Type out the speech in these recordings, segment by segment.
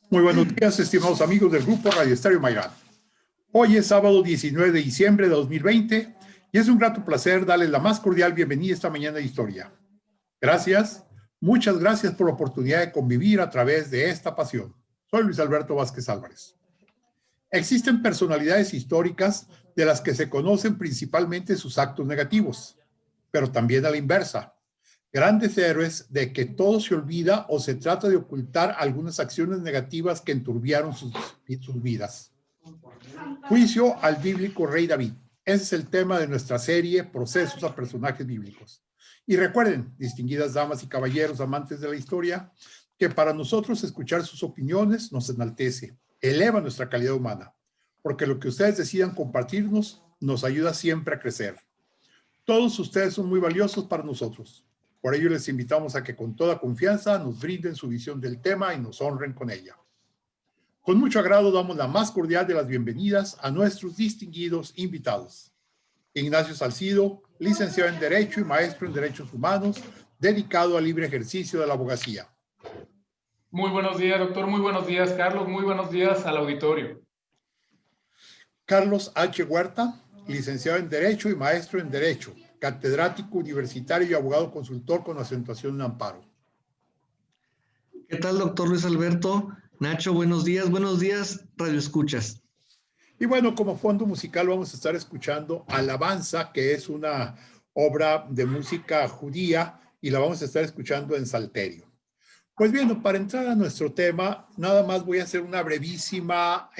Muy buenos días, estimados amigos del Grupo Radio Estéreo Mairán. Hoy es sábado 19 de diciembre de 2020 y es un grato placer darles la más cordial bienvenida esta mañana de historia. Gracias, muchas gracias por la oportunidad de convivir a través de esta pasión. Soy Luis Alberto Vázquez Álvarez. Existen personalidades históricas de las que se conocen principalmente sus actos negativos, pero también a la inversa. Grandes héroes de que todo se olvida o se trata de ocultar algunas acciones negativas que enturbiaron sus vidas. Juicio al bíblico rey David. Ese es el tema de nuestra serie Procesos a personajes bíblicos. Y recuerden, distinguidas damas y caballeros amantes de la historia, que para nosotros escuchar sus opiniones nos enaltece, eleva nuestra calidad humana, porque lo que ustedes decidan compartirnos nos ayuda siempre a crecer. Todos ustedes son muy valiosos para nosotros. Por ello les invitamos a que con toda confianza nos brinden su visión del tema y nos honren con ella. Con mucho agrado damos la más cordial de las bienvenidas a nuestros distinguidos invitados. Ignacio Salcido, licenciado en Derecho y maestro en Derechos Humanos, dedicado al libre ejercicio de la abogacía. Muy buenos días, doctor. Muy buenos días, Carlos. Muy buenos días al auditorio. Carlos H. Huerta, licenciado en Derecho y maestro en Derecho, catedrático universitario y abogado consultor con asentación en amparo. ¿Qué tal, doctor Luis Alberto? Nacho, buenos días, Radio Escuchas. Y bueno, como fondo musical vamos a estar escuchando Alabanza, que es una obra de música judía y la vamos a estar escuchando en salterio. Pues bien, para entrar a nuestro tema, nada más voy a hacer una brevísima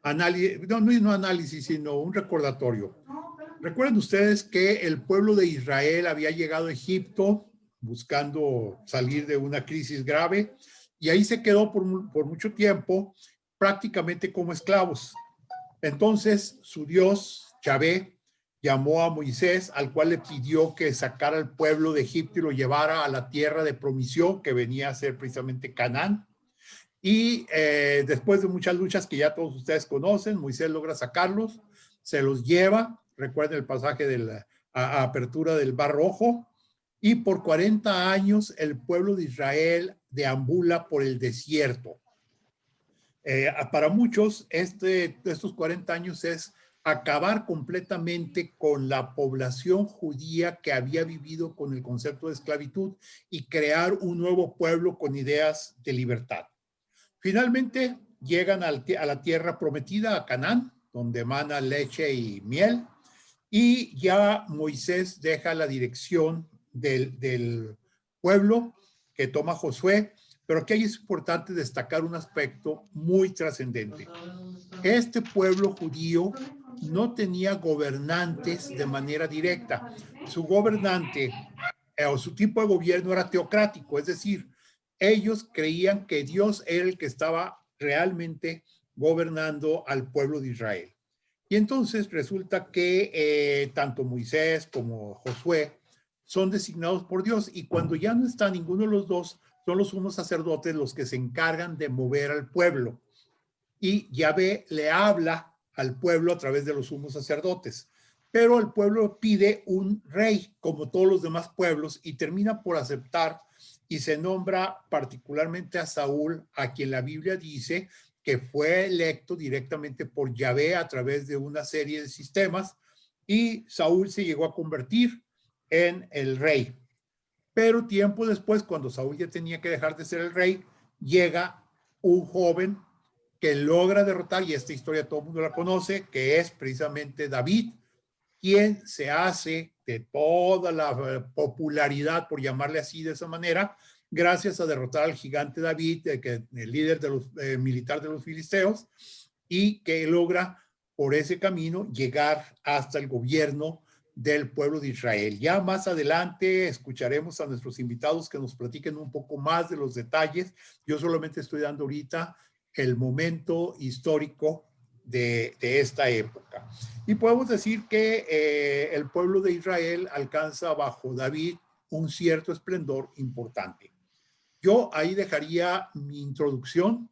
análisis, sino un recordatorio. Recuerden ustedes que el pueblo de Israel había llegado a Egipto buscando salir de una crisis grave y ahí se quedó por mucho tiempo prácticamente como esclavos. Entonces su Dios, Yahvé, llamó a Moisés, al cual le pidió que sacara al pueblo de Egipto y lo llevara a la tierra de promisión que venía a ser precisamente Canaán. Y después de muchas luchas que ya todos ustedes conocen, Moisés logra sacarlos, se los lleva. Recuerden el pasaje de la apertura del Mar Rojo. Y por 40 años el pueblo de Israel deambula por el desierto. Para muchos, estos 40 años es acabar completamente con la población judía que había vivido con el concepto de esclavitud y crear un nuevo pueblo con ideas de libertad. Finalmente llegan a la tierra prometida, a Canaán, donde emana leche y miel. Y ya Moisés deja la dirección del pueblo que toma Josué, pero aquí es importante destacar un aspecto muy trascendente. Este pueblo judío no tenía gobernantes de manera directa. Su gobernante o su tipo de gobierno era teocrático, es decir, ellos creían que Dios era el que estaba realmente gobernando al pueblo de Israel. Y entonces resulta que tanto Moisés como Josué son designados por Dios y cuando ya no está ninguno de los dos, son los sumos sacerdotes los que se encargan de mover al pueblo. Y Yahvé le habla al pueblo a través de los sumos sacerdotes. Pero el pueblo pide un rey, como todos los demás pueblos, y termina por aceptar y se nombra particularmente a Saúl, a quien la Biblia dice que fue electo directamente por Yahvé a través de una serie de sistemas, y Saúl se llegó a convertir en el rey. Pero tiempo después, cuando Saúl ya tenía que dejar de ser el rey, llega un joven que logra derrotar, y esta historia todo el mundo la conoce, que es precisamente David, quien se hace de toda la popularidad, por llamarle así de esa manera, gracias a derrotar al gigante David, el líder de los militar de los filisteos, y que logra por ese camino llegar hasta el gobierno del pueblo de Israel. Ya más adelante escucharemos a nuestros invitados que nos platiquen un poco más de los detalles. Yo solamente estoy dando ahorita el momento histórico de esta época. Y podemos decir que el pueblo de Israel alcanza bajo David un cierto esplendor importante. Yo ahí dejaría mi introducción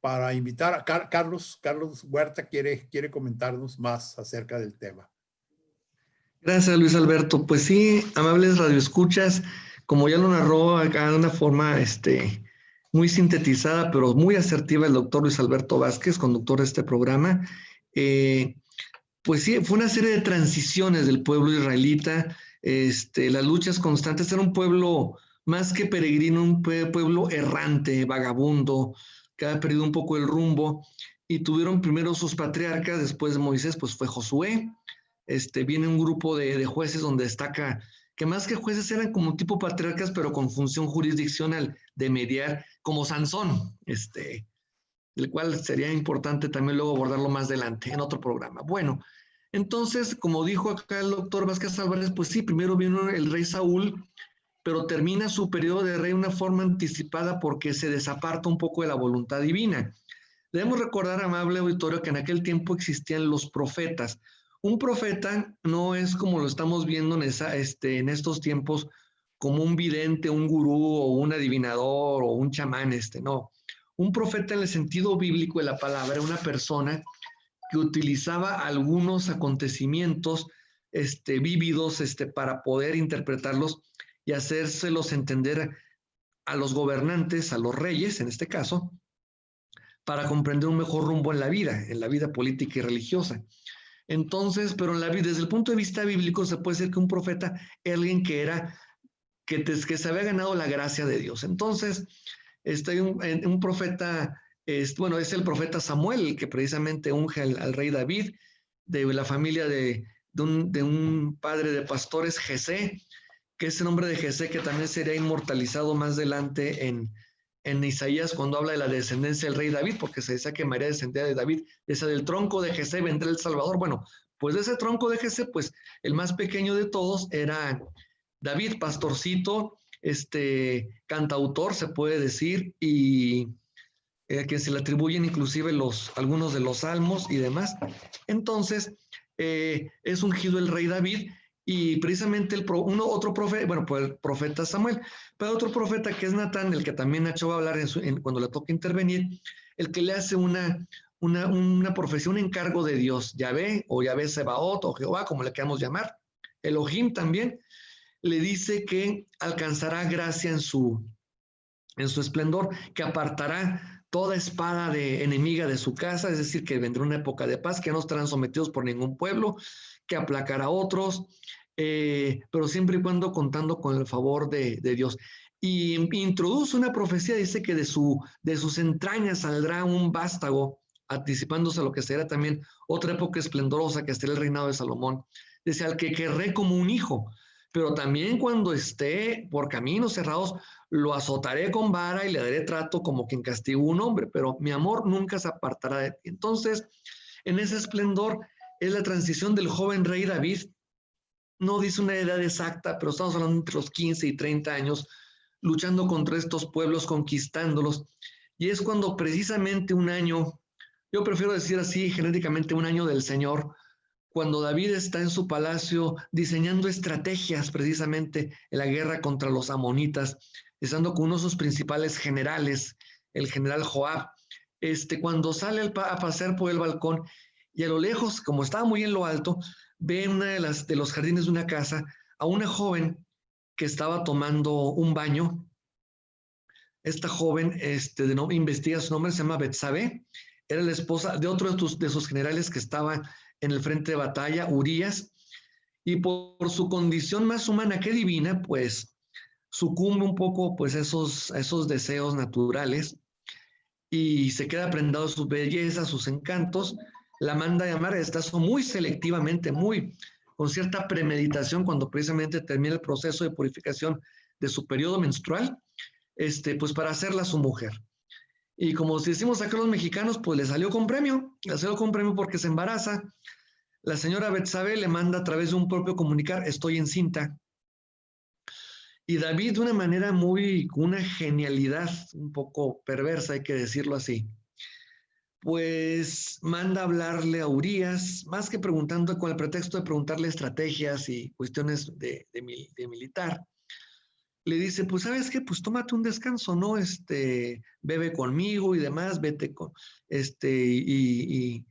para invitar a Carlos Huerta, quiere comentarnos más acerca del tema. Gracias, Luis Alberto. Pues sí, amables radioescuchas, como ya lo narró acá de una forma muy sintetizada, pero muy asertiva el doctor Luis Alberto Vázquez, conductor de este programa. Pues sí, fue una serie de transiciones del pueblo israelita, las luchas constantes. Era un pueblo más que peregrino, un pueblo errante, vagabundo, que había perdido un poco el rumbo, y tuvieron primero sus patriarcas, después de Moisés, pues fue Josué. Viene un grupo de jueces donde destaca que más que jueces eran como tipo patriarcas, pero con función jurisdiccional de mediar, como Sansón, el cual sería importante también luego abordarlo más adelante en otro programa. Bueno, entonces, como dijo acá el doctor Vázquez Álvarez, pues sí, primero vino el rey Saúl, pero termina su periodo de rey de una forma anticipada porque se desaparta un poco de la voluntad divina. Debemos recordar, amable auditorio, que en aquel tiempo existían los profetas. Un profeta no es como lo estamos viendo en estos tiempos, como un vidente, un gurú o un adivinador o un chamán, no. Un profeta en el sentido bíblico de la palabra era una persona que utilizaba algunos acontecimientos vívidos para poder interpretarlos y hacérselos entender a los gobernantes, a los reyes en este caso, para comprender un mejor rumbo en la vida política y religiosa. Entonces, pero desde el punto de vista bíblico se puede decir que un profeta es alguien que se había ganado la gracia de Dios. Entonces, un profeta, es el profeta Samuel, el que precisamente unge al rey David, de la familia de un padre de pastores, Jesé, que es el nombre de Jesé que también sería inmortalizado más adelante en Isaías cuando habla de la descendencia del rey David, porque se decía que María descendía de David, esa del tronco de Jesé vendrá el Salvador. Bueno, pues de ese tronco de Jesé, pues el más pequeño de todos era David, pastorcito, cantautor, se puede decir, y a quien se le atribuyen inclusive algunos de los salmos y demás. Entonces, es ungido el rey David, y precisamente otro profeta, pues el profeta Samuel, pero otro profeta que es Natán, el que también Nacho va a hablar cuando le toca intervenir, el que le hace una profecía, un encargo de Dios, Yahvé o Yahvé Sebaot o Jehová, como le queramos llamar, Elohim también, le dice que alcanzará gracia en su esplendor, que apartará toda espada enemiga de su casa, es decir, que vendrá una época de paz, que no estarán sometidos por ningún pueblo, que aplacará a otros, pero siempre y cuando contando con el favor de Dios. Y introduce una profecía, dice que de sus entrañas saldrá un vástago, anticipándose a lo que será también otra época esplendorosa, que será el reinado de Salomón. Dice, al que querré como un hijo, pero también cuando esté por caminos cerrados, lo azotaré con vara y le daré trato como quien castiga a un hombre, pero mi amor nunca se apartará de ti. Entonces, en ese esplendor es la transición del joven rey David. No dice una edad exacta, pero estamos hablando entre los 15 y 30 años, luchando contra estos pueblos, conquistándolos. Y es cuando precisamente un año, yo prefiero decir así genéricamente, un año del Señor, cuando David está en su palacio diseñando estrategias precisamente en la guerra contra los amonitas, estando con uno de sus principales generales, el general Joab, cuando sale a pasear por el balcón y a lo lejos, como estaba muy en lo alto, ve en una de los jardines de una casa a una joven que estaba tomando un baño. Esta joven, investiga su nombre, se llama Betsabé, era la esposa de otro de sus generales que estaba en el frente de batalla, Urías, y por su condición más humana que divina, pues sucumbe un poco pues esos deseos naturales y se queda prendado de su belleza, sus encantos, la manda a llamar, está muy selectivamente, con cierta premeditación cuando precisamente termina el proceso de purificación de su periodo menstrual, pues para hacerla su mujer. Y como decimos acá los mexicanos, pues le salió con premio porque se embaraza. La señora Betsabé le manda a través de un propio comunicar, estoy encinta. Y David, de una manera con una genialidad un poco perversa, hay que decirlo así, pues manda a hablarle a Urías, más que preguntando, con el pretexto de preguntarle estrategias y cuestiones de militar, le dice, pues, ¿sabes qué? Pues tómate un descanso, ¿no? Bebe conmigo y demás, vete con, y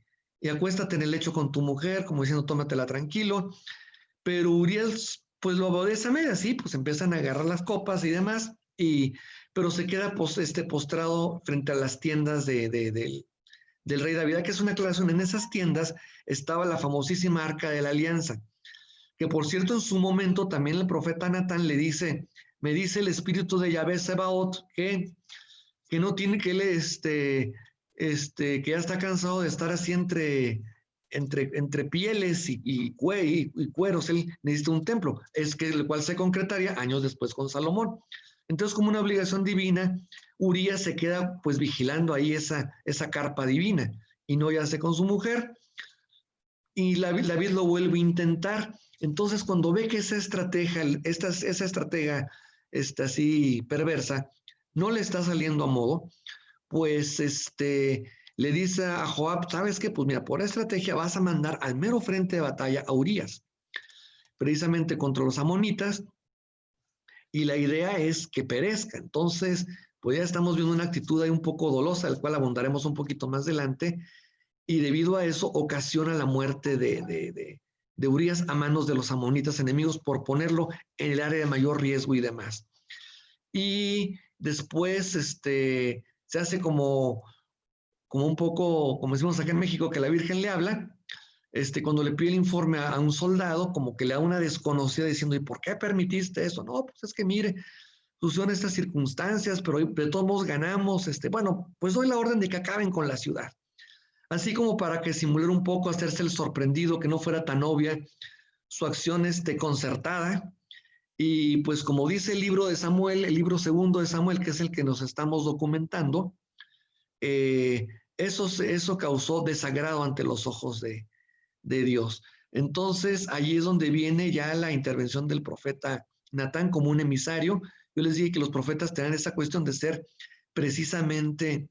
acuéstate en el lecho con tu mujer, como diciendo, tómatela tranquilo. Pero Uriel, pues lo obedece a media, sí, pues empiezan a agarrar las copas y demás. pero se queda postrado frente a las tiendas del rey David. Que es una aclaración, en esas tiendas estaba la famosísima Arca de la Alianza, que por cierto en su momento también el profeta Natán le dice, me dice el espíritu de Yahvé Sebaot que no tiene que que ya está cansado de estar así entre pieles y cueros. Él necesita un templo, el cual se concretaría años después con Salomón. Entonces, como una obligación divina, Urías se queda pues vigilando ahí esa carpa divina y no yace con su mujer, y David lo vuelve a intentar. Entonces, cuando ve que esa estratega así perversa no le está saliendo a modo, pues le dice a Joab, ¿sabes qué? Pues mira, por estrategia vas a mandar al mero frente de batalla a Urías, precisamente contra los amonitas, y la idea es que perezca. Entonces, pues ya estamos viendo una actitud ahí un poco dolosa, del cual abundaremos un poquito más adelante, y debido a eso ocasiona la muerte de Urías a manos de los amonitas enemigos por ponerlo en el área de mayor riesgo y demás. Y después se hace como un poco, como decimos acá en México, que la Virgen le habla, cuando le pide el informe a un soldado, como que le da una desconocida diciendo, ¿y por qué permitiste eso? No, pues es que mire, sucedieron estas circunstancias, pero de todos modos ganamos, bueno, pues doy la orden de que acaben con la ciudad. Así como para que simulara un poco, hacerse el sorprendido, que no fuera tan obvia su acción concertada. Y pues como dice el libro de Samuel, el libro segundo de Samuel, que es el que nos estamos documentando, eso causó desagrado ante los ojos de Dios. Entonces, allí es donde viene ya la intervención del profeta Natán como un emisario. Yo les dije que los profetas tenían esa cuestión de ser precisamente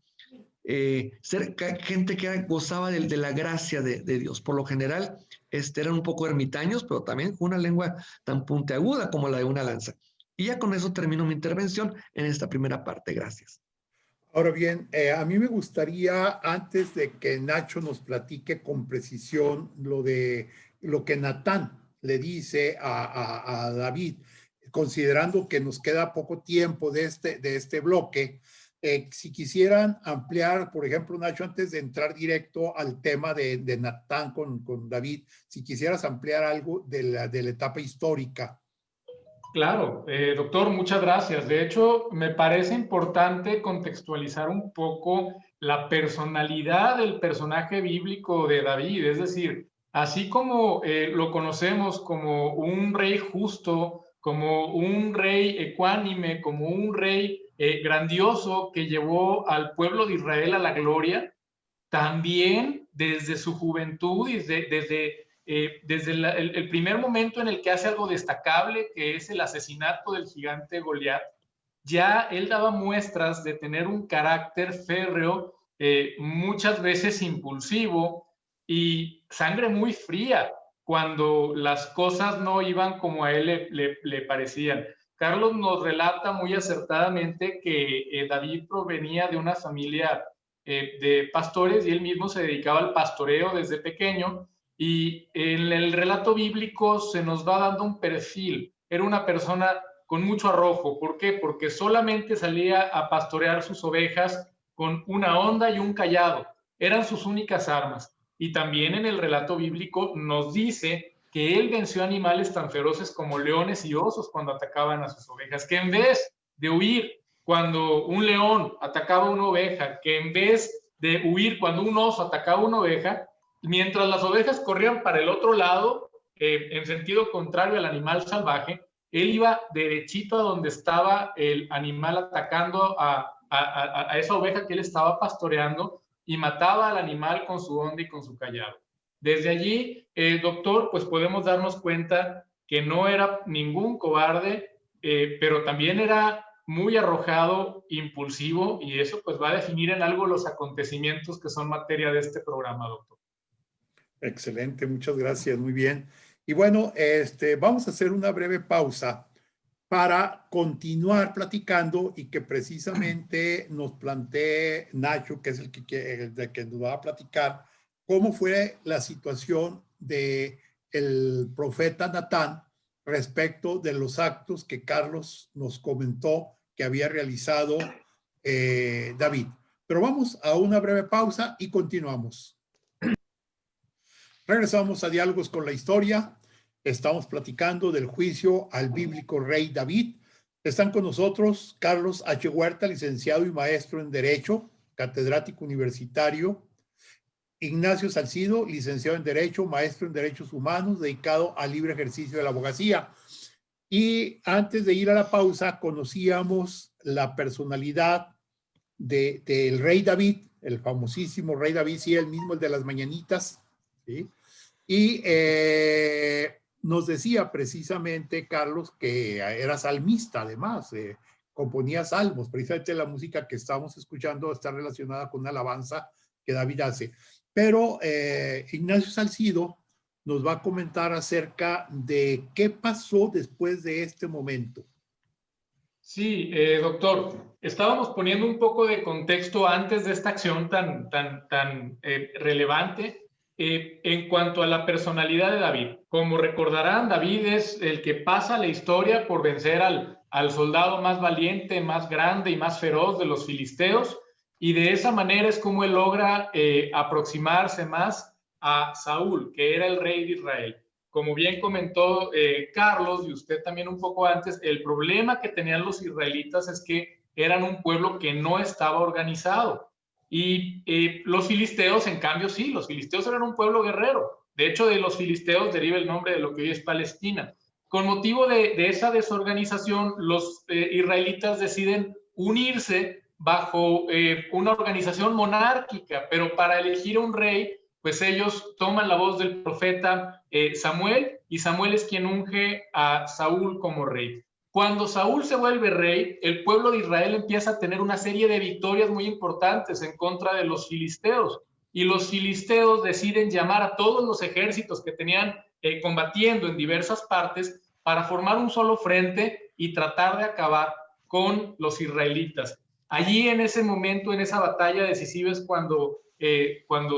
ser gente que gozaba de la gracia de Dios. Por lo general, eran un poco ermitaños, pero también con una lengua tan puntiaguda como la de una lanza. Y ya con eso termino mi intervención en esta primera parte. Gracias. Ahora bien, a mí me gustaría, antes de que Nacho nos platique con precisión lo que Natán le dice a David, considerando que nos queda poco tiempo de este bloque, si quisieran ampliar, por ejemplo, Nacho, antes de entrar directo al tema de Natán con David, si quisieras ampliar algo de la etapa histórica. Claro, doctor, muchas gracias. De hecho, me parece importante contextualizar un poco la personalidad del personaje bíblico de David. Es decir, así como lo conocemos como un rey justo, como un rey ecuánime, como un rey grandioso que llevó al pueblo de Israel a la gloria, también desde su juventud y desde el primer momento en el que hace algo destacable, que es el asesinato del gigante Goliat, ya él daba muestras de tener un carácter férreo, muchas veces impulsivo y sangre muy fría cuando las cosas no iban como a él le parecían. Carlos nos relata muy acertadamente que David provenía de una familia de pastores y él mismo se dedicaba al pastoreo desde pequeño, y en el relato bíblico se nos va dando un perfil. Era una persona con mucho arrojo. ¿Por qué? Porque solamente salía a pastorear sus ovejas con una honda y un cayado. Eran sus únicas armas. Y también en el relato bíblico nos dice que él venció animales tan feroces como leones y osos cuando atacaban a sus ovejas, que en vez de huir cuando un león atacaba una oveja, que en vez de huir cuando un oso atacaba una oveja, mientras las ovejas corrían para el otro lado, en sentido contrario al animal salvaje, él iba derechito a donde estaba el animal atacando a esa oveja que él estaba pastoreando y mataba al animal con su honda y con su cayado. Desde allí, doctor, pues podemos darnos cuenta que no era ningún cobarde, pero también era muy arrojado, impulsivo, y eso pues va a definir en algo los acontecimientos que son materia de este programa, doctor. Excelente, muchas gracias, muy bien. Y bueno, vamos a hacer una breve pausa para continuar platicando y que precisamente nos plantee Nacho, que es el que nos va a platicar, cómo fue la situación del profeta Natán respecto de los actos que Carlos nos comentó que había realizado David. Pero vamos a una breve pausa y continuamos. Regresamos a Diálogos con la Historia. Estamos platicando del juicio al bíblico rey David. Están con nosotros Carlos H. Huerta, licenciado y maestro en Derecho, catedrático universitario. Ignacio Salcido, licenciado en Derecho, maestro en Derechos Humanos, dedicado al libre ejercicio de la abogacía. Y antes de ir a la pausa, conocíamos la personalidad del rey David, el famosísimo rey David, sí, el mismo, el de las mañanitas, ¿sí? Y nos decía precisamente, Carlos, que era salmista, además, componía salmos. Precisamente la música que estamos escuchando está relacionada con una alabanza que David hace. Pero Ignacio Salcido nos va a comentar acerca de qué pasó después de este momento. Sí, doctor, estábamos poniendo un poco de contexto antes de esta acción tan relevante en cuanto a la personalidad de David. Como recordarán, David es el que pasa la historia por vencer al soldado más valiente, más grande y más feroz de los filisteos, y de esa manera es como él logra aproximarse más a Saúl, que era el rey de Israel. Como bien comentó Carlos y usted también un poco antes, el problema que tenían los israelitas es que eran un pueblo que no estaba organizado. Y los filisteos, en cambio, sí, los filisteos eran un pueblo guerrero. De hecho, de los filisteos deriva el nombre de lo que hoy es Palestina. Con motivo de esa desorganización, los israelitas deciden unirse bajo una organización monárquica, pero para elegir a un rey, pues ellos toman la voz del profeta Samuel, y Samuel es quien unge a Saúl como rey. Cuando Saúl se vuelve rey, el pueblo de Israel empieza a tener una serie de victorias muy importantes en contra de los filisteos, y los filisteos deciden llamar a todos los ejércitos que tenían combatiendo en diversas partes para formar un solo frente y tratar de acabar con los israelitas. Allí en ese momento, en esa batalla decisiva, es cuando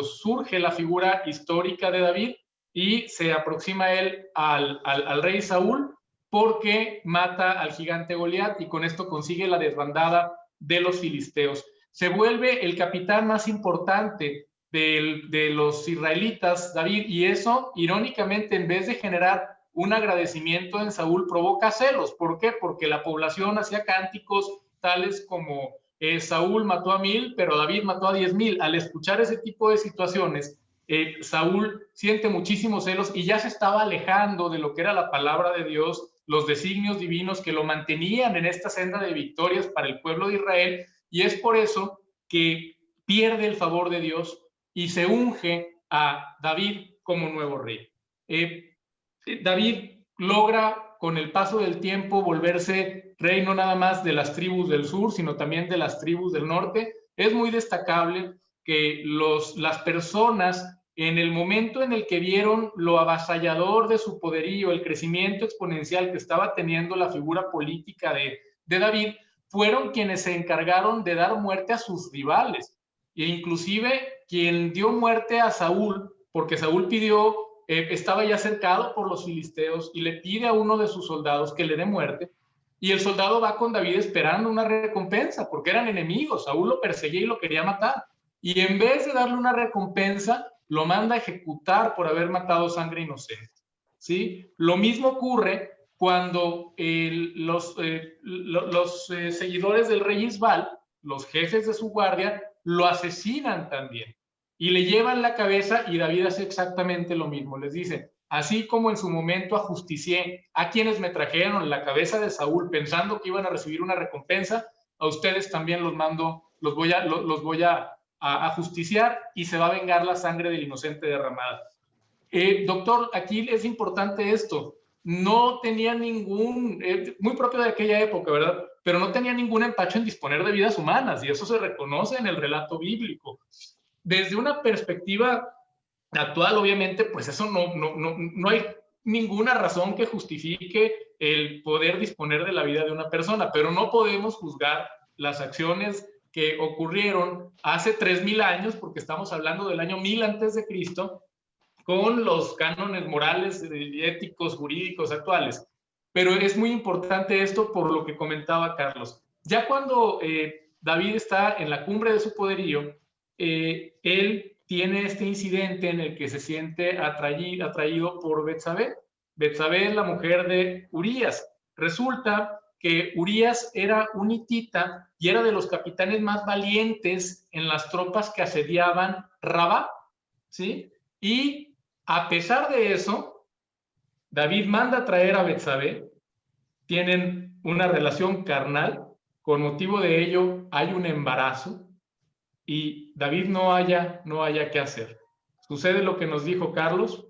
surge la figura histórica de David y se aproxima él al rey Saúl, porque mata al gigante Goliat y con esto consigue la desbandada de los filisteos. Se vuelve el capitán más importante de los israelitas, David, y eso, irónicamente, en vez de generar un agradecimiento en Saúl, provoca celos. ¿Por qué? Porque la población hacía cánticos tales como Saúl mató a 1000, pero David mató a 10,000. Al escuchar ese tipo de situaciones, Saúl siente muchísimos celos y ya se estaba alejando de lo que era la palabra de Dios, los designios divinos que lo mantenían en esta senda de victorias para el pueblo de Israel, y es por eso que pierde el favor de Dios y se unge a David como nuevo rey. David logra con el paso del tiempo volverse rey no nada más de las tribus del sur, sino también de las tribus del norte. Es muy destacable que las personas, en el momento en el que vieron lo avasallador de su poderío, el crecimiento exponencial que estaba teniendo la figura política de David, fueron quienes se encargaron de dar muerte a sus rivales. E inclusive quien dio muerte a Saúl, porque Saúl pidió, estaba ya cercado por los filisteos y le pide a uno de sus soldados que le dé muerte, y el soldado va con David esperando una recompensa, porque eran enemigos. Saúl lo perseguía y lo quería matar, y en vez de darle una recompensa, lo manda a ejecutar por haber matado sangre inocente, ¿sí? Lo mismo ocurre cuando los seguidores del rey Isbal, los jefes de su guardia, lo asesinan también y le llevan la cabeza, y David hace exactamente lo mismo. Les dice: así como en su momento ajusticié a quienes me trajeron la cabeza de Saúl pensando que iban a recibir una recompensa, a ustedes también los voy a justiciar, y se va a vengar la sangre del inocente derramada. Doctor, aquí es importante esto. No tenía ningún, muy propio de aquella época, ¿verdad? Pero no tenía ningún empacho en disponer de vidas humanas, y eso se reconoce en el relato bíblico. Desde una perspectiva actual, obviamente, pues eso no hay ninguna razón que justifique el poder disponer de la vida de una persona, pero no podemos juzgar las acciones que ocurrieron hace 3000 años, porque estamos hablando del año 1000 antes de Cristo, con los cánones morales, éticos, jurídicos actuales. Pero es muy importante esto por lo que comentaba Carlos. Ya cuando David está en la cumbre de su poderío, él tiene este incidente en el que se siente atraído por Betsabé. Betsabé es la mujer de Urías. Resulta que Urías era un hitita y era de los capitanes más valientes en las tropas que asediaban Rabá, ¿sí? Y a pesar de eso, David manda a traer a Betsabé, tienen una relación carnal, con motivo de ello hay un embarazo y David no haya qué hacer. Sucede lo que nos dijo Carlos,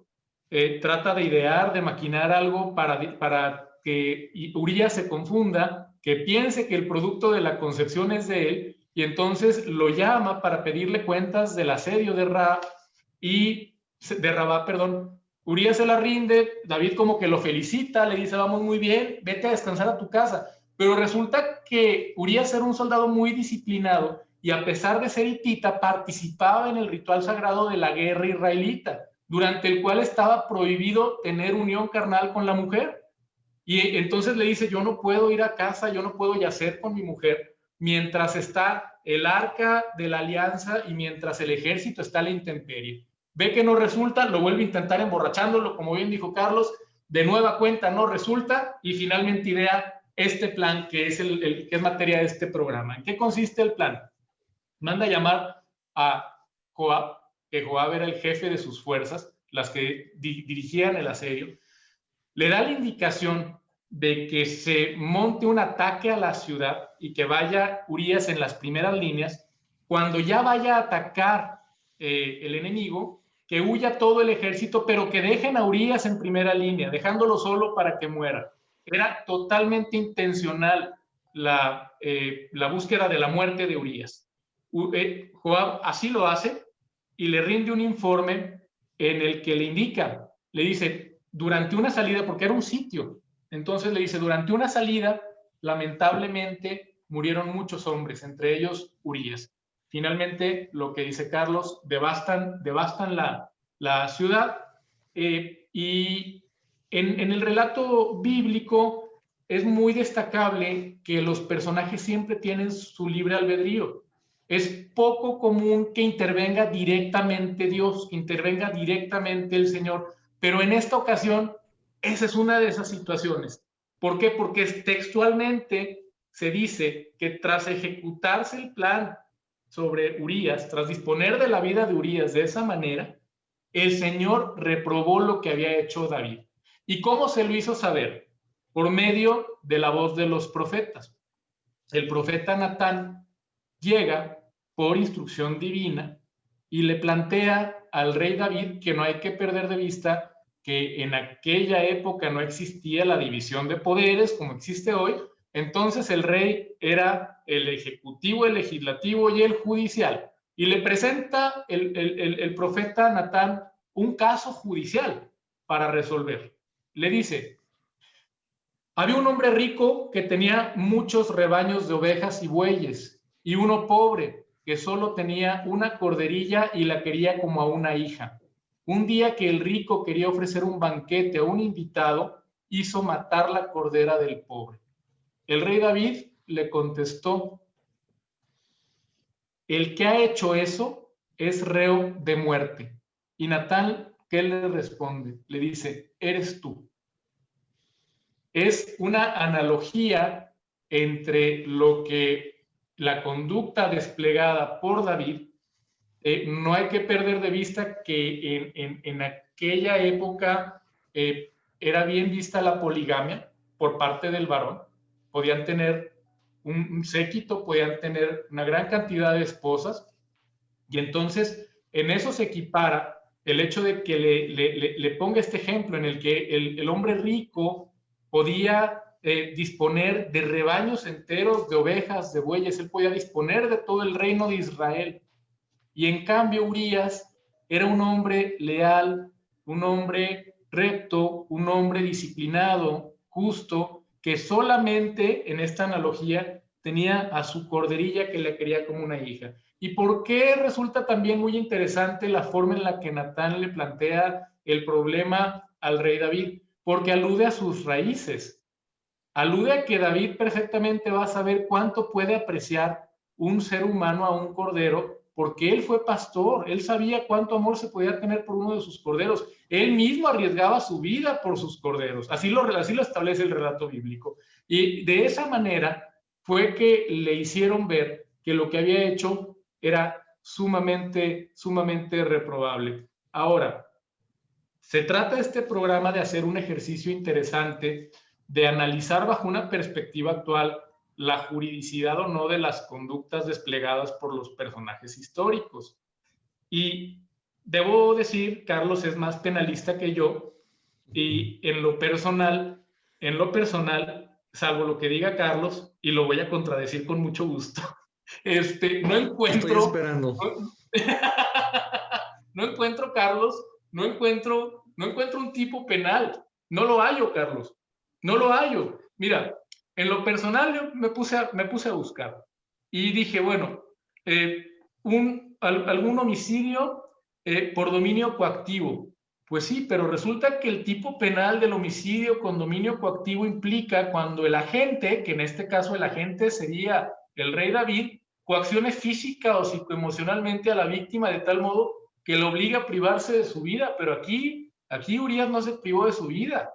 trata de idear, de maquinar algo para que Urías se confunda, que piense que el producto de la concepción es de él, y entonces lo llama para pedirle cuentas del asedio de Rabá, perdón. Urías se la rinde, David como que lo felicita, le dice, vamos muy bien, vete a descansar a tu casa. Pero resulta que Urías era un soldado muy disciplinado y a pesar de ser hitita, participaba en el ritual sagrado de la guerra israelita, durante el cual estaba prohibido tener unión carnal con la mujer. Y entonces le dice, yo no puedo ir a casa, yo no puedo yacer con mi mujer, mientras está el arca de la alianza y mientras el ejército está a la intemperie. Ve que no resulta, lo vuelve a intentar emborrachándolo, como bien dijo Carlos, de nueva cuenta no resulta y finalmente idea este plan que es, que es materia de este programa. ¿En qué consiste el plan? Manda a llamar a Joab, que Joab era el jefe de sus fuerzas, las que dirigían el asedio. Le da la indicación de que se monte un ataque a la ciudad y que vaya Urías en las primeras líneas. Cuando ya vaya a atacar el enemigo, que huya todo el ejército, pero que dejen a Urías en primera línea, dejándolo solo para que muera. Era totalmente intencional la búsqueda de la muerte de Urías. Joab así lo hace y le rinde un informe en el que le indica, le dice, durante una salida, porque era un sitio, entonces le dice, durante una salida, lamentablemente murieron muchos hombres, entre ellos Urías. Finalmente, lo que dice Carlos, devastan la ciudad y en el relato bíblico es muy destacable que los personajes siempre tienen su libre albedrío. Es poco común que intervenga directamente Dios, que intervenga directamente el Señor, pero en esta ocasión esa es una de esas situaciones. ¿Por qué? Porque textualmente se dice que tras ejecutarse el plan sobre Urías, tras disponer de la vida de Urías de esa manera, el Señor reprobó lo que había hecho David. ¿Y cómo se lo hizo saber? Por medio de la voz de los profetas. El profeta Natán llega por instrucción divina y le plantea al rey David que no hay que perder de vista que en aquella época no existía la división de poderes como existe hoy. Entonces el rey era el ejecutivo, el legislativo y el judicial. Y le presenta el profeta Natán un caso judicial para resolver. Le dice, había un hombre rico que tenía muchos rebaños de ovejas y bueyes, y uno pobre que solo tenía una corderilla y la quería como a una hija. Un día que el rico quería ofrecer un banquete a un invitado, hizo matar la cordera del pobre. El rey David le contestó, el que ha hecho eso es reo de muerte. Y Natán, ¿qué le responde? Le dice, eres tú. Es una analogía entre lo que la conducta desplegada por David. No hay que perder de vista que en aquella época era bien vista la poligamia por parte del varón. Podían tener un séquito, podían tener una gran cantidad de esposas, y entonces en eso se equipara el hecho de que le ponga este ejemplo en el que el hombre rico podía disponer de rebaños enteros de ovejas, de bueyes, él podía disponer de todo el reino de Israel. Y en cambio Urías era un hombre leal, un hombre recto, un hombre disciplinado, justo, que solamente en esta analogía tenía a su corderilla que le quería como una hija. ¿Y por qué resulta también muy interesante la forma en la que Natán le plantea el problema al rey David? Porque alude a sus raíces. alude a que David perfectamente va a saber cuánto puede apreciar un ser humano a un cordero, porque él fue pastor, él sabía cuánto amor se podía tener por uno de sus corderos, él mismo arriesgaba su vida por sus corderos, así lo establece el relato bíblico. Y de esa manera fue que le hicieron ver que lo que había hecho era sumamente reprobable. Ahora, se trata este programa de hacer un ejercicio interesante, de analizar bajo una perspectiva actual la juridicidad o no de las conductas desplegadas por los personajes históricos. Y debo decir, Carlos es más penalista que yo, y en lo personal, salvo lo que diga Carlos, y lo voy a contradecir con mucho gusto, no encuentro... Estoy esperando. No encuentro, Carlos, no encuentro un tipo penal. No lo hallo, Carlos. No lo hallo. Mira, en lo personal yo me puse a buscar y dije, bueno, algún homicidio por dominio coactivo. Pues sí, pero resulta que el tipo penal del homicidio con dominio coactivo implica cuando el agente, que en este caso el agente sería el rey David, coaccione física o psicoemocionalmente a la víctima de tal modo que lo obliga a privarse de su vida. Pero aquí Urías no se privó de su vida.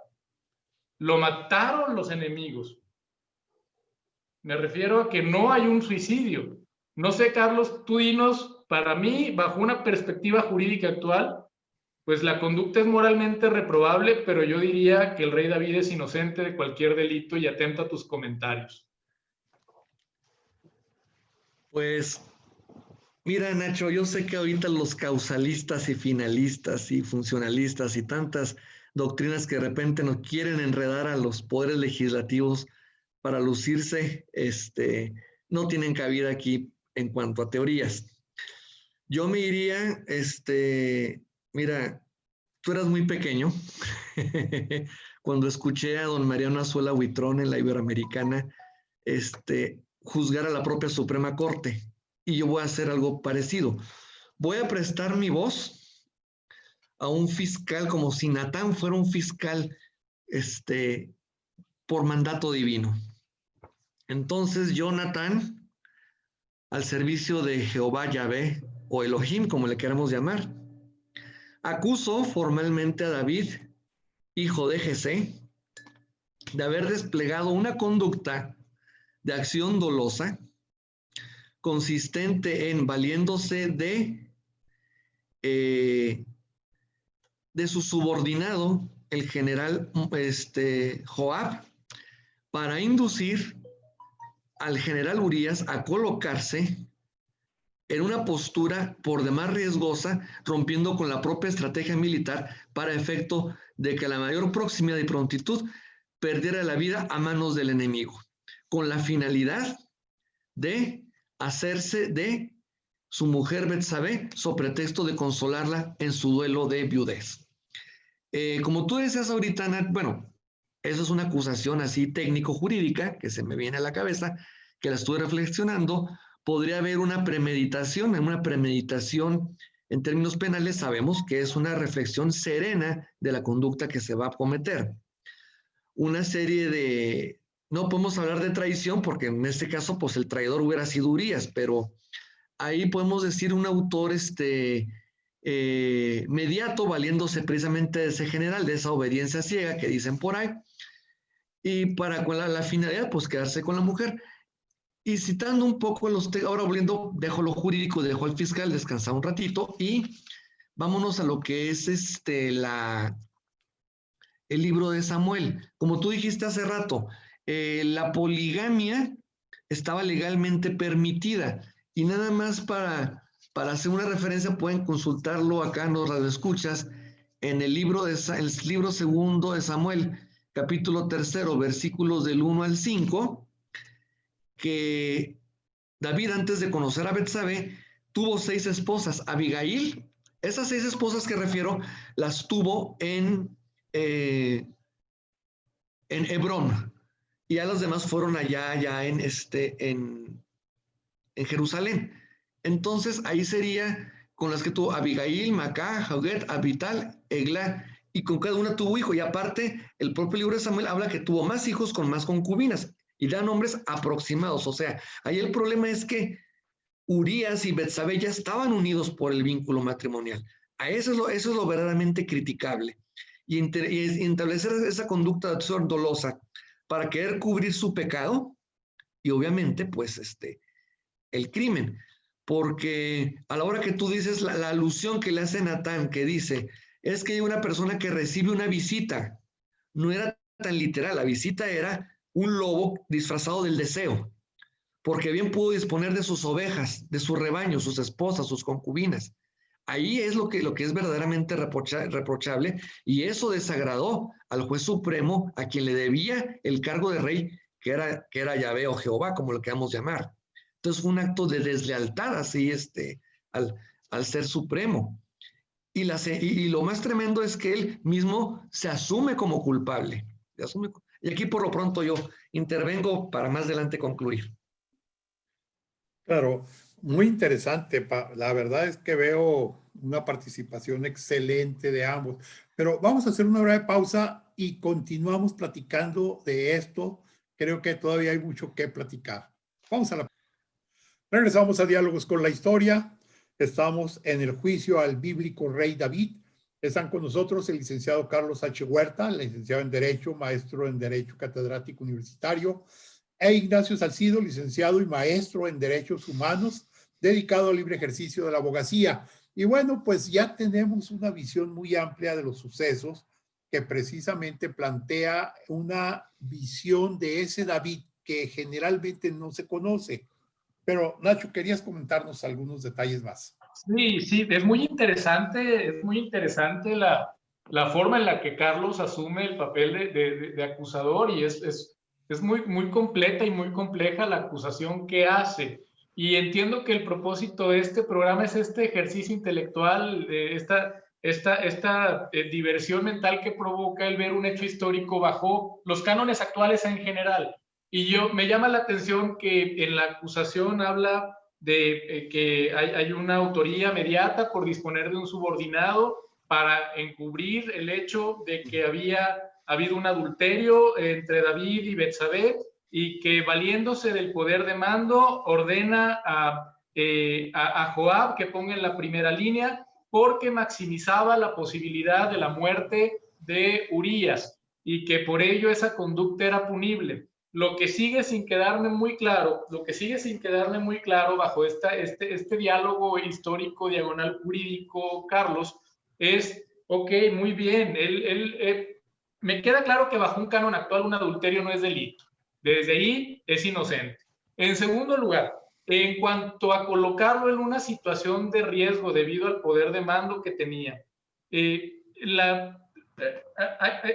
Lo mataron los enemigos. Me refiero a que no hay un suicidio. No sé, Carlos, tú dinos, para mí, bajo una perspectiva jurídica actual, pues la conducta es moralmente reprobable, pero yo diría que el rey David es inocente de cualquier delito y atento a tus comentarios. Pues, mira, Nacho, yo sé que ahorita los causalistas y finalistas y funcionalistas y tantas doctrinas que de repente nos quieren enredar a los poderes legislativos para lucirse, no tienen cabida aquí en cuanto a teorías. Yo me iría, mira, tú eras muy pequeño cuando escuché a don Mariano Azuela Huitrón en la Iberoamericana, juzgar a la propia Suprema Corte. Y yo voy a hacer algo parecido. Voy a prestar mi voz a un fiscal como si Natán fuera un fiscal, por mandato divino. Entonces yo, Natán, al servicio de Jehová Yahvé o Elohim, como le queramos llamar, acuso formalmente a David, hijo de Jesé, de haber desplegado una conducta de acción dolosa consistente en valiéndose de su subordinado, el general Joab, para inducir al general Urías a colocarse en una postura por demás riesgosa, rompiendo con la propia estrategia militar para efecto de que a la mayor proximidad y prontitud perdiera la vida a manos del enemigo, con la finalidad de hacerse de su mujer Betsabé, sobre pretexto de consolarla en su duelo de viudez. Como tú decías ahorita, Nat, bueno, eso es una acusación así técnico-jurídica que se me viene a la cabeza, que la estuve reflexionando. Podría haber una premeditación. En una premeditación, en términos penales, sabemos que es una reflexión serena de la conducta que se va a cometer. Una serie de... No podemos hablar de traición porque en este caso, pues el traidor hubiera sido Urías, pero ahí podemos decir un autor mediato, valiéndose precisamente de ese general, de esa obediencia ciega que dicen por ahí, y para la finalidad, pues quedarse con la mujer. Y citando un poco ahora volviendo, dejo lo jurídico, dejo al fiscal descansar un ratito y vámonos a lo que es el libro de Samuel. Como tú dijiste hace rato, la poligamia estaba legalmente permitida y nada más para hacer una referencia pueden consultarlo acá en los radioescuchas en el libro segundo de Samuel, capítulo 3, versículos del 1 al 5, que David, antes de conocer a Betsabé, tuvo 6 esposas. Abigail, esas 6 esposas que refiero, las tuvo en Hebrón, y a las demás fueron allá en Jerusalén. Entonces ahí sería con las que tuvo Abigail, Macá, Joguet, Abital, Egla y con cada una tuvo hijo. Y aparte, el propio libro de Samuel habla que tuvo más hijos con más concubinas y da nombres aproximados. O sea, ahí el problema es que Urías y Betsabé ya estaban unidos por el vínculo matrimonial. Eso es lo verdaderamente criticable. Y establecer esa conducta dolosa para querer cubrir su pecado y obviamente, pues, el crimen. Porque a la hora que tú dices, la alusión que le hace Natán, que dice, es que hay una persona que recibe una visita, no era tan literal, la visita era un lobo disfrazado del deseo, porque bien pudo disponer de sus ovejas, de su rebaño, sus esposas, sus concubinas. Ahí es lo que es verdaderamente reprochable, y eso desagradó al juez supremo, a quien le debía el cargo de rey, que era Yahvé o Jehová, como lo queramos llamar. Entonces fue un acto de deslealtad así al ser supremo. Y lo más tremendo es que él mismo se asume como culpable. Y aquí por lo pronto yo intervengo para más adelante concluir. Claro, muy interesante. La verdad es que veo una participación excelente de ambos. Pero vamos a hacer una breve pausa y continuamos platicando de esto. Creo que todavía hay mucho que platicar. Vamos a la... Regresamos a Diálogos con la Historia. Estamos en el juicio al bíblico rey David. Están con nosotros el licenciado Carlos H. Huerta, licenciado en Derecho, maestro en Derecho catedrático universitario, e Ignacio Salcido, licenciado y maestro en Derechos Humanos, dedicado al libre ejercicio de la abogacía. Y bueno, pues ya tenemos una visión muy amplia de los sucesos que precisamente plantea una visión de ese David que generalmente no se conoce. Pero Nacho, querías comentarnos algunos detalles más. Sí, es muy interesante la forma en la que Carlos asume el papel de acusador, y es muy completa y muy compleja la acusación que hace. Y entiendo que el propósito de este programa es este ejercicio intelectual, esta diversión mental que provoca el ver un hecho histórico bajo los cánones actuales en general. Y me llama la atención que en la acusación habla de que hay una autoría mediata por disponer de un subordinado para encubrir el hecho de que había habido un adulterio entre David y Betsabé, y que valiéndose del poder de mando ordena a Joab que ponga en la primera línea porque maximizaba la posibilidad de la muerte de Urías y que por ello esa conducta era punible. Lo que sigue sin quedarme muy claro bajo este diálogo histórico diagonal jurídico, Carlos, es, ok, muy bien, me queda claro que bajo un canon actual un adulterio no es delito. Desde ahí es inocente. En segundo lugar, en cuanto a colocarlo en una situación de riesgo debido al poder de mando que tenía,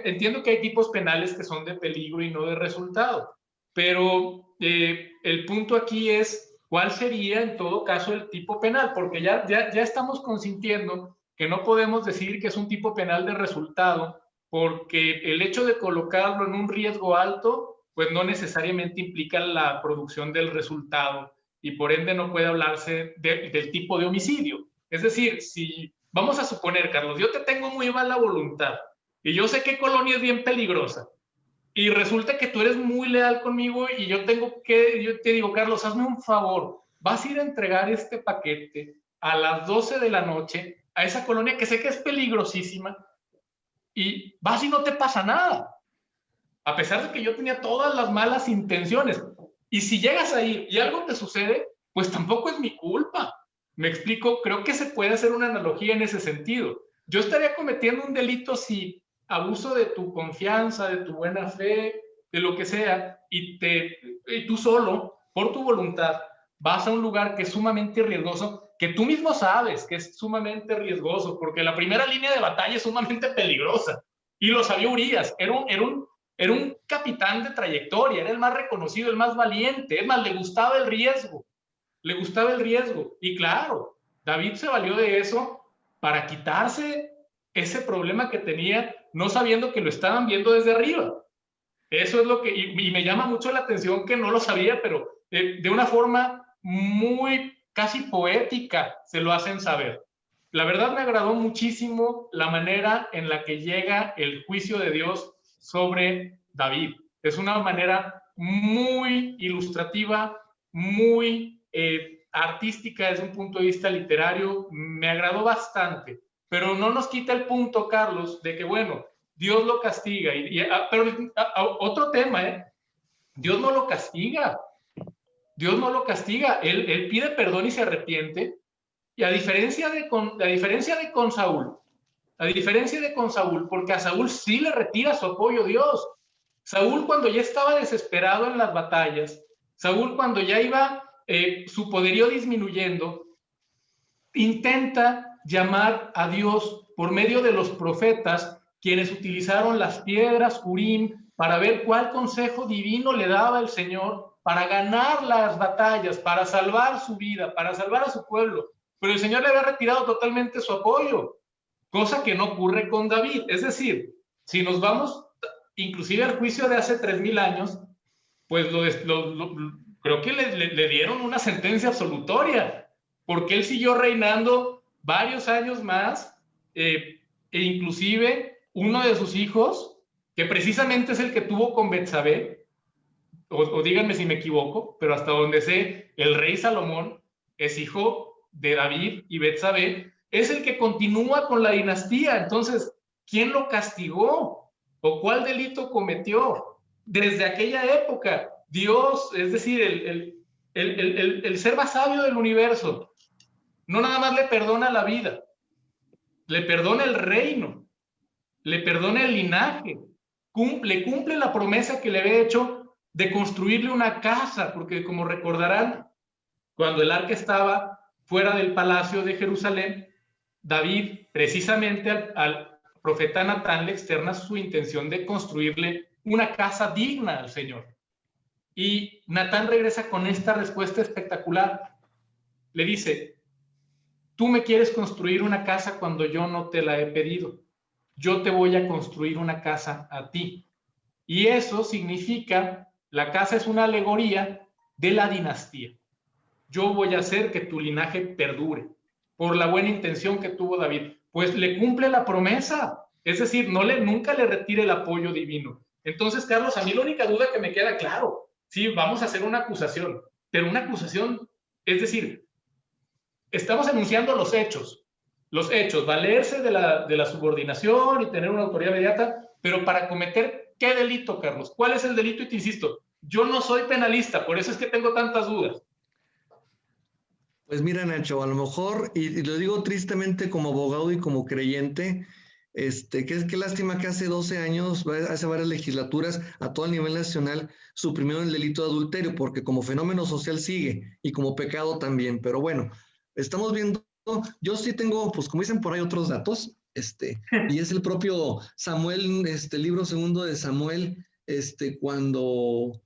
entiendo que hay tipos penales que son de peligro y no de resultado, pero el punto aquí es cuál sería en todo caso el tipo penal, porque ya estamos consintiendo que no podemos decir que es un tipo penal de resultado, porque el hecho de colocarlo en un riesgo alto, pues no necesariamente implica la producción del resultado, y por ende no puede hablarse del tipo de homicidio. Es decir, si vamos a suponer, Carlos, yo te tengo muy mala voluntad y yo sé que Colonia es bien peligrosa, y resulta que tú eres muy leal conmigo y yo te digo, Carlos, hazme un favor, vas a ir a entregar este paquete a las 12 de la noche a esa colonia que sé que es peligrosísima, y vas y no te pasa nada, a pesar de que yo tenía todas las malas intenciones. Y si llegas ahí y algo te sucede, pues tampoco es mi culpa. Me explico, creo que se puede hacer una analogía en ese sentido. Yo estaría cometiendo un delito si abuso de tu confianza, de tu buena fe, de lo que sea, y tú solo, por tu voluntad, vas a un lugar que es sumamente riesgoso, que tú mismo sabes que es sumamente riesgoso, porque la primera línea de batalla es sumamente peligrosa, y lo sabía Urías, era un capitán de trayectoria, era el más reconocido, el más valiente, es más, le gustaba el riesgo, y claro, David se valió de eso para quitarse ese problema que tenía, no sabiendo que lo estaban viendo desde arriba. Eso es lo que, y me llama mucho la atención que no lo sabía, pero de una forma muy casi poética se lo hacen saber. la verdad me agradó muchísimo la manera en la que llega el juicio de Dios sobre David. Es una manera muy ilustrativa, muy artística desde un punto de vista literario. Me agradó bastante, pero no nos quita el punto, Carlos, de que, bueno, Dios lo castiga. Pero otro tema, Dios no lo castiga. Dios no lo castiga. Él pide perdón y se arrepiente. Y a diferencia de con Saúl, porque a Saúl sí le retira su apoyo Dios. Saúl, cuando ya estaba desesperado en las batallas, Saúl, cuando ya iba su poderío disminuyendo, intenta llamar a Dios por medio de los profetas, quienes utilizaron las piedras Urim para ver cuál consejo divino le daba el Señor para ganar las batallas, para salvar su vida, para salvar a su pueblo. Pero el Señor le había retirado totalmente su apoyo, cosa que no ocurre con David. Es decir, si nos vamos inclusive al juicio de hace 3000 años, pues creo que le dieron una sentencia absolutoria, porque él siguió reinando varios años más, e inclusive uno de sus hijos, que precisamente es el que tuvo con Betsabé, o díganme si me equivoco, pero hasta donde sé, el rey Salomón es hijo de David y Betsabé, es el que continúa con la dinastía. Entonces, ¿quién lo castigó? ¿O cuál delito cometió? Desde aquella época, Dios, es decir, el ser más sabio del universo, no nada más le perdona la vida, le perdona el reino, le perdona el linaje, cumple la promesa que le había hecho de construirle una casa, porque como recordarán, cuando el arca estaba fuera del palacio de Jerusalén, David, precisamente al profeta Natán, le externa su intención de construirle una casa digna al Señor. Y Natán regresa con esta respuesta espectacular. Le dice, tú me quieres construir una casa cuando yo no te la he pedido. Yo te voy a construir una casa a ti. Y eso significa, la casa es una alegoría de la dinastía. Yo voy a hacer que tu linaje perdure por la buena intención que tuvo David. Pues le cumple la promesa. Es decir, nunca le retire el apoyo divino. Entonces, Carlos, a mí la única duda que me queda claro, sí, vamos a hacer una acusación, pero una acusación, es decir, estamos enunciando los hechos, valerse de la subordinación y tener una autoridad inmediata, pero para cometer, ¿qué delito, Carlos? ¿Cuál es el delito? Y te insisto, yo no soy penalista, por eso es que tengo tantas dudas. Pues mira, Nacho, a lo mejor, y lo digo tristemente como abogado y como creyente, qué lástima que hace 12 años, hace varias legislaturas, a todo el nivel nacional, suprimieron el delito de adulterio, porque como fenómeno social sigue, y como pecado también. Pero bueno, estamos viendo, yo sí tengo, pues como dicen por ahí, otros datos, y es el propio Samuel, libro segundo de Samuel, cuando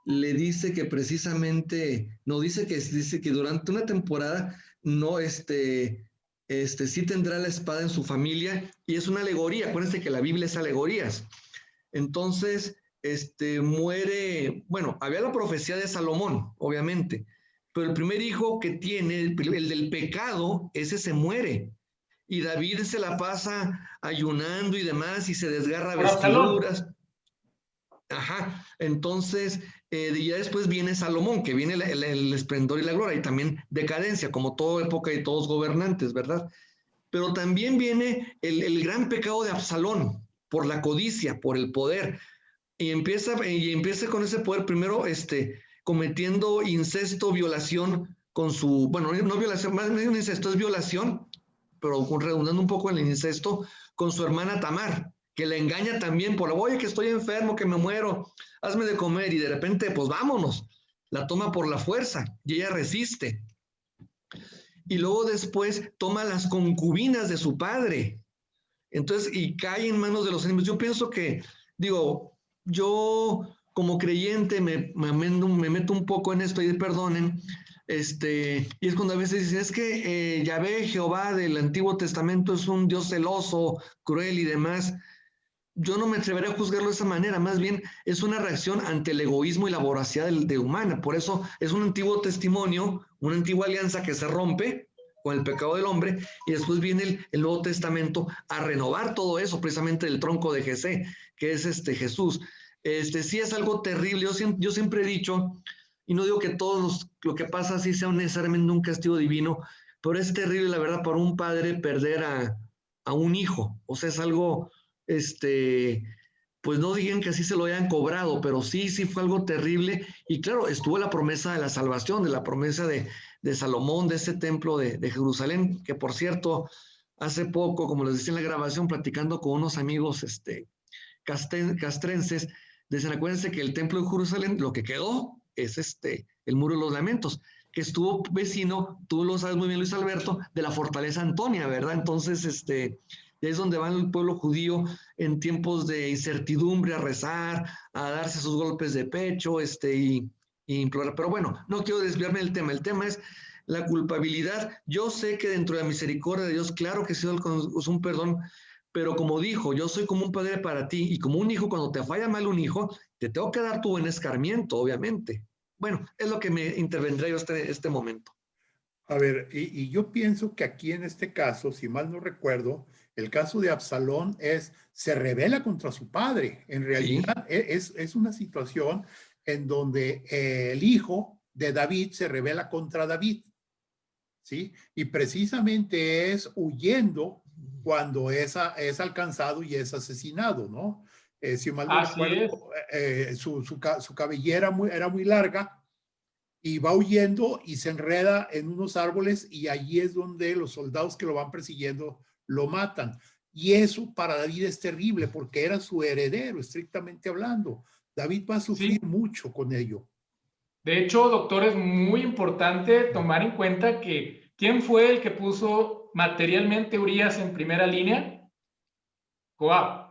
le dice que precisamente, no, dice que durante una temporada no, sí tendrá la espada en su familia, y es una alegoría. Acuérdense que la Biblia es alegorías. Entonces, muere, bueno, había la profecía de Salomón, obviamente, pero el primer hijo que tiene, el del pecado, ese se muere. Y David se la pasa ayunando y demás, y se desgarra vestiduras. Ajá, entonces, ya después viene Salomón, que viene el esplendor y la gloria, y también decadencia, como toda época y todos gobernantes, ¿verdad? Pero también viene el gran pecado de Absalón, por la codicia, por el poder, y empieza con ese poder, primero, cometiendo incesto, violación con su, bueno, no violación, más bien incesto, es violación, pero redundando un poco en el incesto, con su hermana Tamar, que le engaña también por, oye, que estoy enfermo, que me muero, hazme de comer, y de repente, pues vámonos, la toma por la fuerza, y ella resiste. Y luego después toma las concubinas de su padre, entonces, y cae en manos de los enemigos. Yo pienso que, digo, yo como creyente me meto un poco en esto, y perdonen, y es cuando a veces dicen, es que Yahvé, Jehová del Antiguo Testamento, es un Dios celoso, cruel y demás. Yo no me atreveré a juzgarlo de esa manera, más bien es una reacción ante el egoísmo y la voracidad de humana. Por eso es un antiguo testimonio, una antigua alianza que se rompe con el pecado del hombre, y después viene el Nuevo Testamento a renovar todo eso, precisamente del tronco de Jesé, que es Jesús. Sí es algo terrible. Yo siempre he dicho, y no digo que lo que pasa así sea necesariamente un castigo divino, pero es terrible, la verdad, para un padre perder a un hijo. O sea, es algo, pues no digan que así se lo hayan cobrado, pero sí fue algo terrible. Y claro, estuvo la promesa de la salvación, de la promesa de Salomón, de ese templo de Jerusalén, que por cierto, hace poco, como les decía en la grabación, platicando con unos amigos castrenses, decían, acuérdense que el templo de Jerusalén, lo que quedó es el Muro de los Lamentos, que estuvo vecino, tú lo sabes muy bien, Luis Alberto, de la fortaleza Antonia, ¿verdad? Entonces, es donde va el pueblo judío en tiempos de incertidumbre a rezar, a darse sus golpes de pecho, y implorar. Pero bueno, no quiero desviarme del tema. El tema es la culpabilidad. Yo sé que dentro de la misericordia de Dios, claro que sí es un perdón, pero como dijo, yo soy como un padre para ti, y como un hijo, cuando te falla mal un hijo, te tengo que dar tu buen escarmiento, obviamente. Bueno, es lo que me intervendré yo este momento. A ver, y yo pienso que aquí en este caso, si mal no recuerdo, el caso de Absalón se rebela contra su padre. En realidad es una situación en donde el hijo de David se rebela contra David, ¿sí? Y precisamente es huyendo cuando es alcanzado y es asesinado, ¿no? Si mal no recuerdo, su cabellera era muy larga, y va huyendo y se enreda en unos árboles, y allí es donde los soldados que lo van persiguiendo lo matan. Y eso para David es terrible porque era su heredero, estrictamente hablando. David va a sufrir mucho con ello. De hecho, doctor, es muy importante tomar en cuenta que ¿quién fue el que puso materialmente Urías en primera línea? Joab.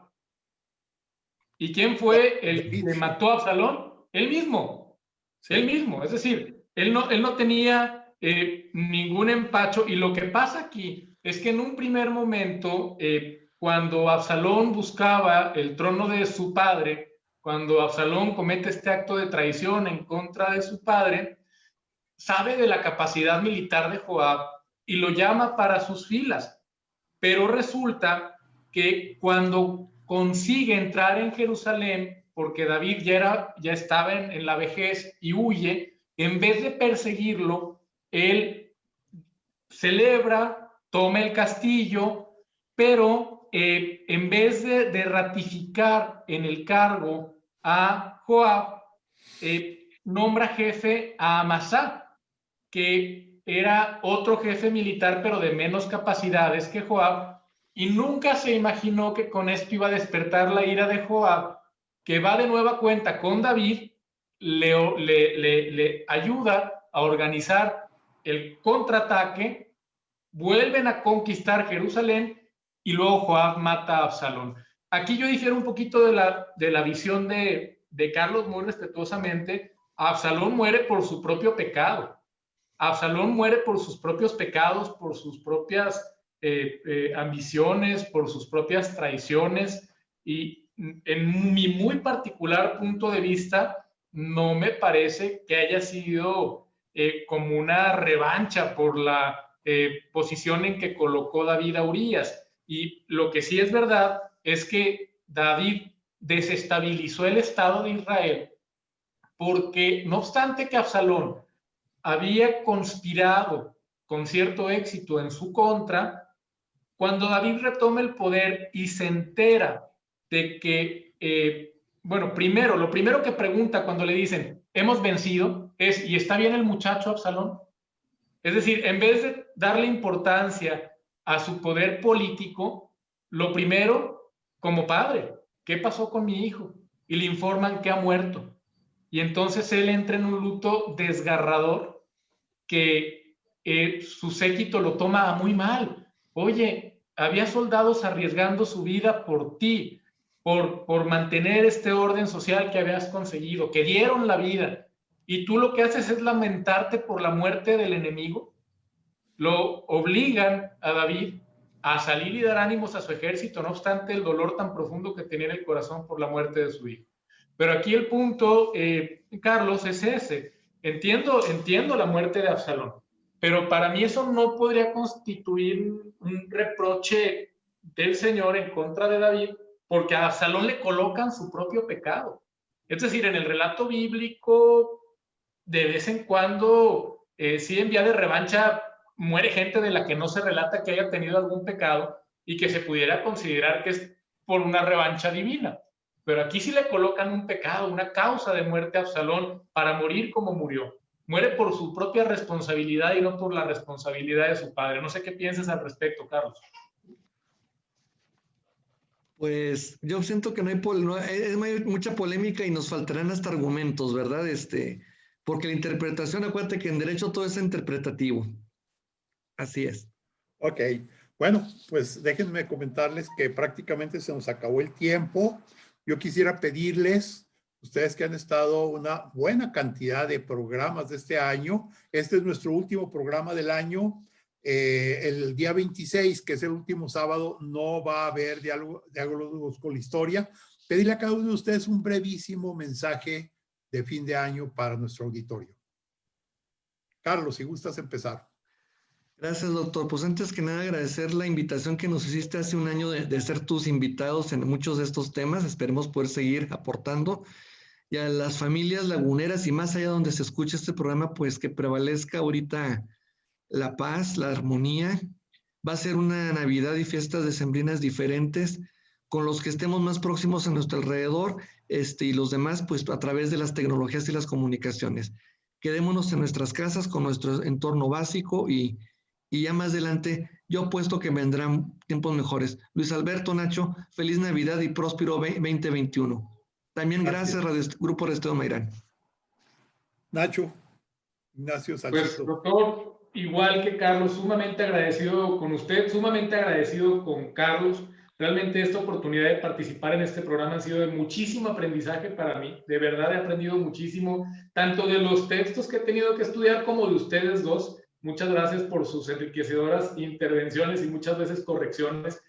¿Y quién fue el que mató a Absalón? Él mismo. Sí. Él mismo. Es decir, él no tenía ningún empacho. Y lo que pasa aquí es que en un primer momento, cuando Absalón buscaba el trono de su padre, cuando Absalón comete este acto de traición en contra de su padre, sabe de la capacidad militar de Joab y lo llama para sus filas. Pero resulta que cuando consigue entrar en Jerusalén, porque David ya estaba en la vejez y huye, en vez de perseguirlo, él celebra, toma el castillo, pero en vez de ratificar en el cargo a Joab, nombra jefe a Amasá, que era otro jefe militar, pero de menos capacidades que Joab, y nunca se imaginó que con esto iba a despertar la ira de Joab, que va de nueva cuenta con David, le ayuda a organizar el contraataque, vuelven a conquistar Jerusalén, y luego Joab mata a Absalón. Aquí yo difiero un poquito de la visión de Carlos, muy respetuosamente. Absalón muere por su propio pecado. Absalón muere por sus propios pecados, por sus propias ambiciones, por sus propias traiciones, y en mi muy particular punto de vista, no me parece que haya sido como una revancha por la posición en que colocó David a Urías. Y lo que sí es verdad es que David desestabilizó el Estado de Israel, porque no obstante que Absalón había conspirado con cierto éxito en su contra, cuando David retoma el poder y se entera de que, primero, lo primero que pregunta cuando le dicen, hemos vencido, es, ¿y está bien el muchacho Absalón? Es decir, en vez de darle importancia a su poder político, lo primero, como padre, ¿qué pasó con mi hijo? Y le informan que ha muerto. Y entonces él entra en un luto desgarrador que su séquito lo toma muy mal. Oye, había soldados arriesgando su vida por ti, por mantener este orden social que habías conseguido, que dieron la vida, y tú lo que haces es lamentarte por la muerte del enemigo. Lo obligan a David a salir y dar ánimos a su ejército, no obstante el dolor tan profundo que tenía en el corazón por la muerte de su hijo. Pero aquí el punto, Carlos, es ese. Entiendo la muerte de Absalón, pero para mí eso no podría constituir un reproche del Señor en contra de David, porque a Absalón le colocan su propio pecado. Es decir, en el relato bíblico, de vez en cuando, sí, en vía de revancha, muere gente de la que no se relata que haya tenido algún pecado y que se pudiera considerar que es por una revancha divina. Pero aquí sí le colocan un pecado, una causa de muerte a Absalón para morir como murió. Muere por su propia responsabilidad y no por la responsabilidad de su padre. No sé qué piensas al respecto, Carlos. Pues yo siento que no hay mucha polémica y nos faltarán hasta argumentos, ¿verdad? Porque la interpretación, acuérdate que en derecho todo es interpretativo. Así es. Ok, bueno, pues déjenme comentarles que prácticamente se nos acabó el tiempo. Yo quisiera pedirles, ustedes que han estado una buena cantidad de programas de este año, este es nuestro último programa del año. El día 26, que es el último sábado, no va a haber diálogos con la historia. Pedirle a cada uno de ustedes un brevísimo mensaje de fin de año para nuestro auditorio. Carlos, si gustas empezar. Gracias, doctor. Pues antes que nada agradecer la invitación que nos hiciste hace un año de ser tus invitados en muchos de estos temas. Esperemos poder seguir aportando. Y a las familias laguneras y más allá donde se escuche este programa, pues que prevalezca ahorita la paz, la armonía. Va a ser una Navidad y fiestas decembrinas diferentes con los que estemos más próximos a nuestro alrededor y los demás, pues a través de las tecnologías y las comunicaciones. Quedémonos en nuestras casas con nuestro entorno básico y ya más adelante yo apuesto que vendrán tiempos mejores. Luis Alberto, Nacho, feliz Navidad y próspero 2021. También gracias, Grupo Resteo Mairán. Nacho, Ignacio, Salcito. Pues, doctor, igual que Carlos, sumamente agradecido con usted, sumamente agradecido con Carlos. Realmente esta oportunidad de participar en este programa ha sido de muchísimo aprendizaje para mí. De verdad he aprendido muchísimo, tanto de los textos que he tenido que estudiar como de ustedes dos. Muchas gracias por sus enriquecedoras intervenciones y muchas veces correcciones.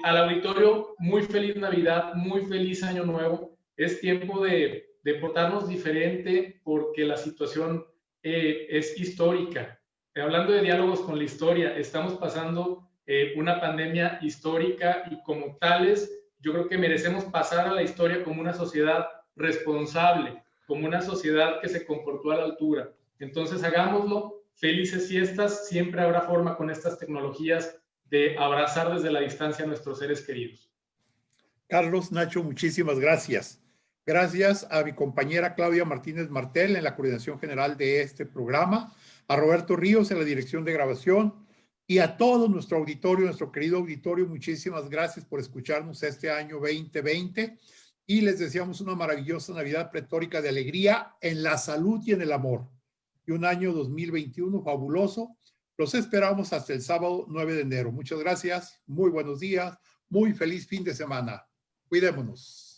Al auditorio, muy feliz Navidad, muy feliz Año Nuevo. Es tiempo de portarnos diferente porque la situación es histórica. Hablando de diálogos con la historia, estamos pasando una pandemia histórica y como tales, yo creo que merecemos pasar a la historia como una sociedad responsable, como una sociedad que se comportó a la altura. Entonces, hagámoslo. Felices fiestas. Siempre habrá forma con estas tecnologías de abrazar desde la distancia a nuestros seres queridos. Carlos, Nacho, muchísimas gracias. Gracias a mi compañera Claudia Martínez Martel en la coordinación general de este programa, a Roberto Ríos en la dirección de grabación y a todo nuestro auditorio, nuestro querido auditorio, muchísimas gracias por escucharnos este año 2020 y les deseamos una maravillosa Navidad pletórica de alegría en la salud y en el amor y un año 2021 fabuloso. Los esperamos hasta el sábado 9 de enero. Muchas gracias, muy buenos días, muy feliz fin de semana. Cuidémonos.